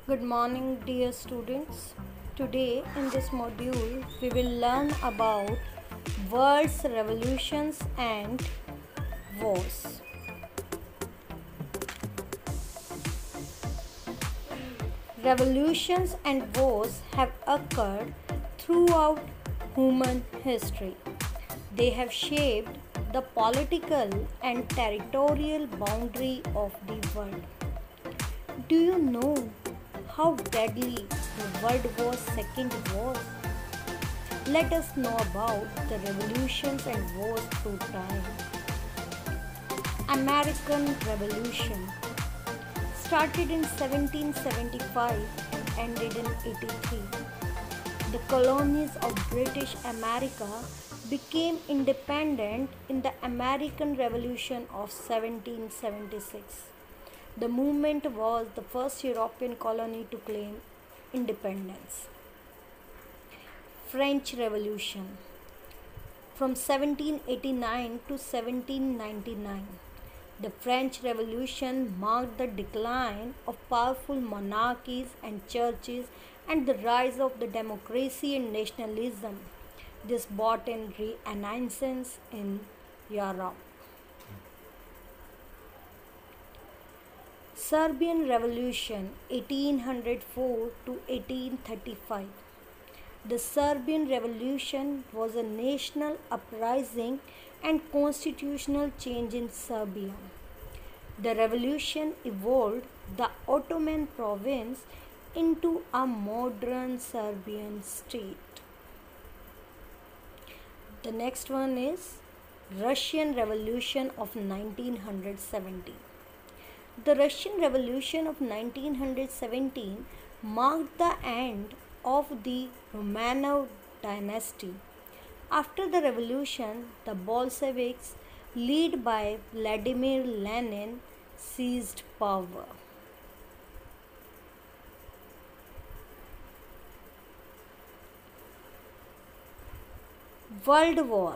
Good morning, dear students. Today, in this module, we will learn about world's revolutions and wars. Revolutions and wars have occurred throughout human history. They have shaped the political and territorial boundary of the world. Do you know how deadly the World War II was? Let us know about the revolutions and wars through time. American Revolution started in 1775 and ended in 83. The colonies of British America became independent in the American Revolution of 1776. The movement was the first European colony to claim independence. French Revolution from 1789 to 1799. The French Revolution marked the decline of powerful monarchies and churches and the rise of the democracy and nationalism. This brought in renaissance in Europe. Serbian Revolution 1804 to 1835. The Serbian Revolution was a national uprising and constitutional change in Serbia. The revolution evolved the Ottoman province into a modern Serbian state. The next one is Russian Revolution of 1917. The Russian Revolution of 1917 marked the end of the Romanov dynasty. After the revolution, the Bolsheviks, led by Vladimir Lenin, seized power. World War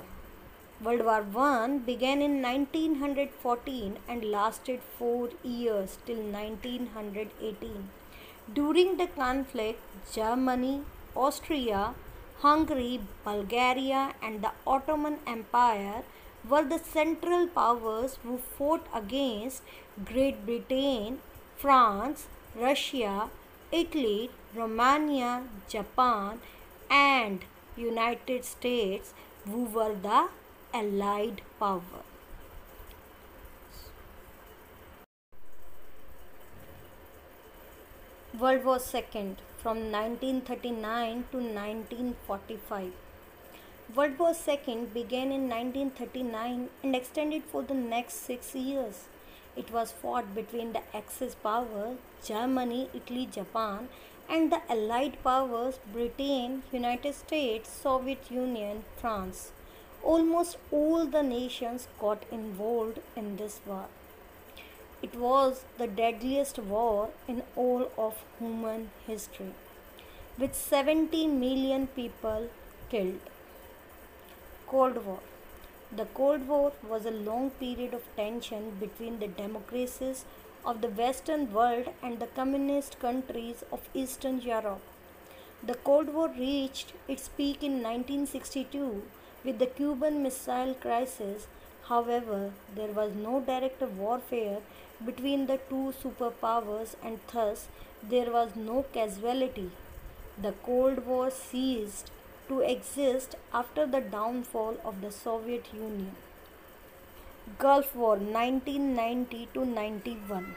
World War I began in 1914 and lasted 4 years till 1918. During the conflict, Germany, Austria, Hungary, Bulgaria, and the Ottoman Empire were the central powers who fought against Great Britain, France, Russia, Italy, Romania, Japan, and United States, who were the Allied power. World War II from 1939 to 1945. World War II began in 1939 and extended for the next 6 years. It was fought between the Axis powers, Germany, Italy, Japan, and the Allied powers, Britain, United States, Soviet Union, France. Almost all the nations got involved in this war. It was the deadliest war in all of human history, with 70 million people killed. Cold War. The Cold War was a long period of tension between the democracies of the Western world and the communist countries of Eastern Europe. The Cold War reached its peak in 1962 with the Cuban Missile Crisis. However, there was no direct warfare between the two superpowers and thus there was no casualty. The Cold War ceased to exist after the downfall of the Soviet Union. Gulf War 1990 to 91.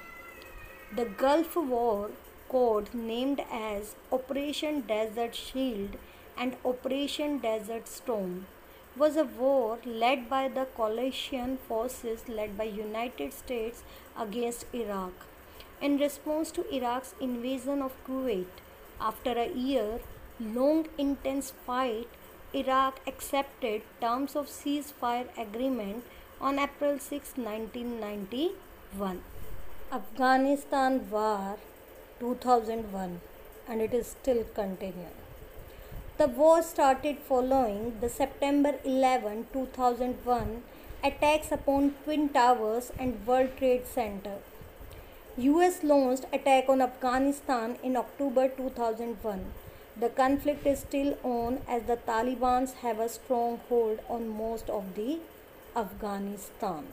The Gulf War, code named as Operation Desert Shield and Operation Desert Storm, was a war led by the coalition forces led by United States against Iraq in response to Iraq's invasion of Kuwait. After a year long intense fight, Iraq accepted terms of ceasefire agreement on April 6, 1991. Afghanistan War 2001, and it is still continuing. The war started following the September 11, 2001 attacks upon Twin Towers and World Trade Center. US launched attack on Afghanistan in October 2001. The conflict is still on as the Taliban have a strong hold on most of the Afghanistan.